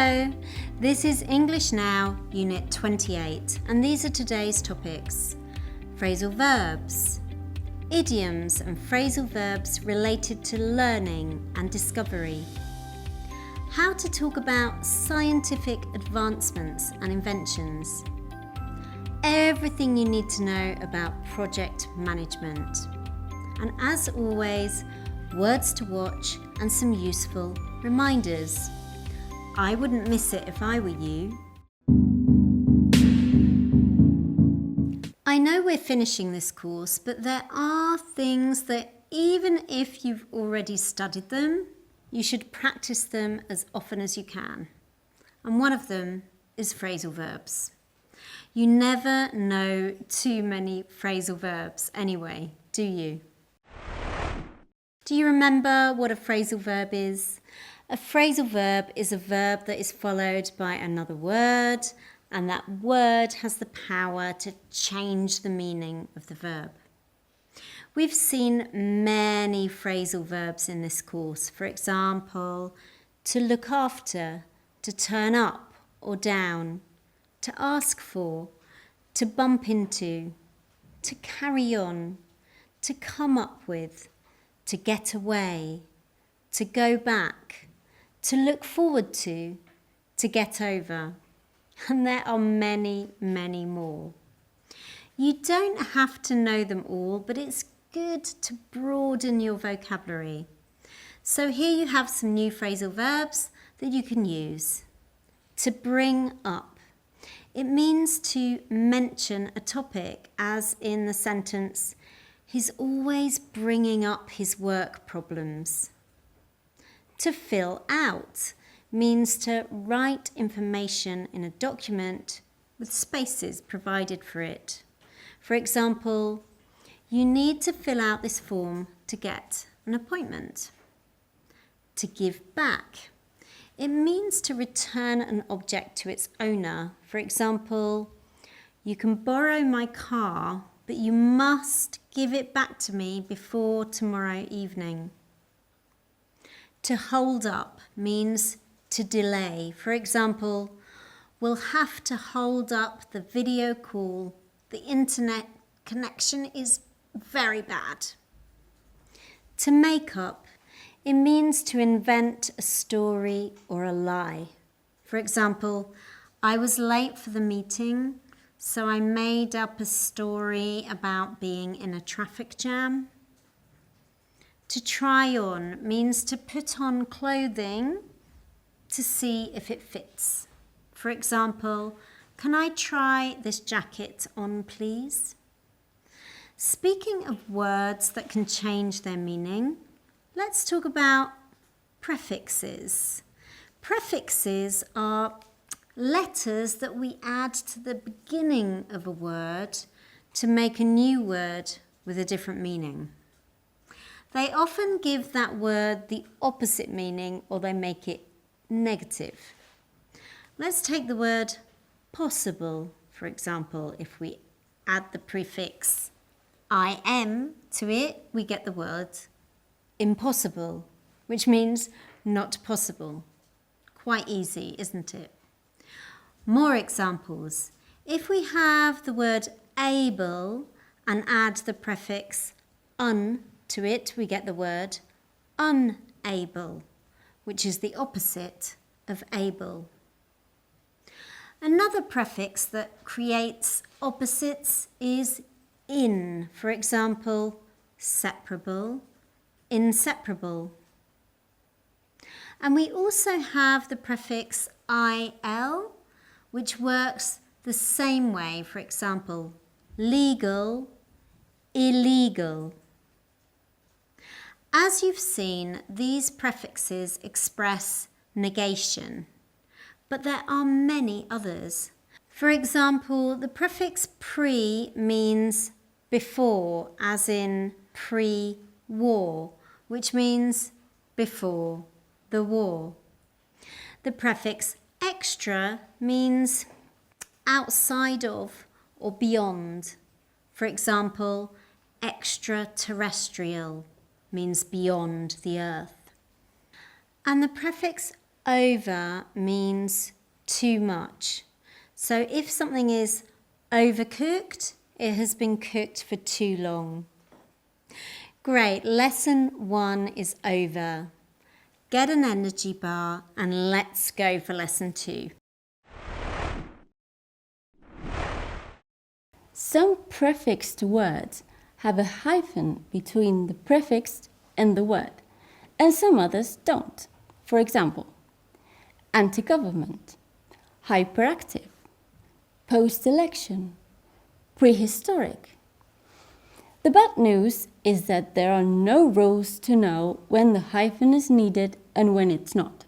Hello, this is English Now, Unit 28, and these are today's topics. Phrasal verbs, idioms and phrasal verbs related to learning and discovery. How to talk about scientific advancements and inventions. Everything you need to know about project management. And as always, words to watch and some useful reminders. I wouldn't miss it if I were you. I know we're finishing this course, but there are things that even if you've already studied them, you should practice them as often as you can. And one of them is phrasal verbs. You never know too many phrasal verbs anyway, do you? Do you remember what a phrasal verb is? A phrasal verb is a verb that is followed by another word, and that word has the power to change the meaning of the verb. We've seen many phrasal verbs in this course. For example, to look after, to turn up or down, to ask for, to bump into, to carry on, to come up with, to get away, to go back, to look forward to get over. And there are many, many more. You don't have to know them all, but it's good to broaden your vocabulary. So here you have some new phrasal verbs that you can use. To bring up. It means to mention a topic, as in the sentence, he's always bringing up his work problems. To fill out means to write information in a document with spaces provided for it. For example, you need to fill out this form to get an appointment. To give back. It means to return an object to its owner. For example, you can borrow my car, but you must give it back to me before tomorrow evening. To hold up means to delay. For example, we'll have to hold up the video call. The internet connection is very bad. To make up, it means to invent a story or a lie. For example, I was late for the meeting, so I made up a story about being in a traffic jam. To try on means to put on clothing to see if it fits. For example, can I try this jacket on, please? Speaking of words that can change their meaning, let's talk about prefixes. Prefixes are letters that we add to the beginning of a word to make a new word with a different meaning. They often give that word the opposite meaning, or they make it negative. Let's take the word possible, for example. If we add the prefix im to it, we get the word impossible, which means not possible. Quite easy, isn't it? More examples. If we have the word able and add the prefix un to it, we get the word unable, which is the opposite of able. Another prefix that creates opposites is in. For example, separable, inseparable. And we also have the prefix il, which works the same way. For example, legal, illegal. As you've seen, these prefixes express negation, but there are many others. For example, the prefix pre means before, as in pre-war, which means before the war. The prefix extra means outside of or beyond. For example, extraterrestrial means beyond the earth. And the prefix over means too much. So if something is overcooked, it has been cooked for too long. Great, lesson 1 is over. Get an energy bar and let's go for lesson 2. Some prefixed words have a hyphen between the prefix and the word, and some others don't. For example, anti-government, hyperactive, post-election, prehistoric. The bad news is that there are no rules to know when the hyphen is needed and when it's not.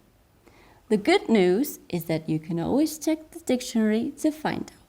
The good news is that you can always check the dictionary to find out.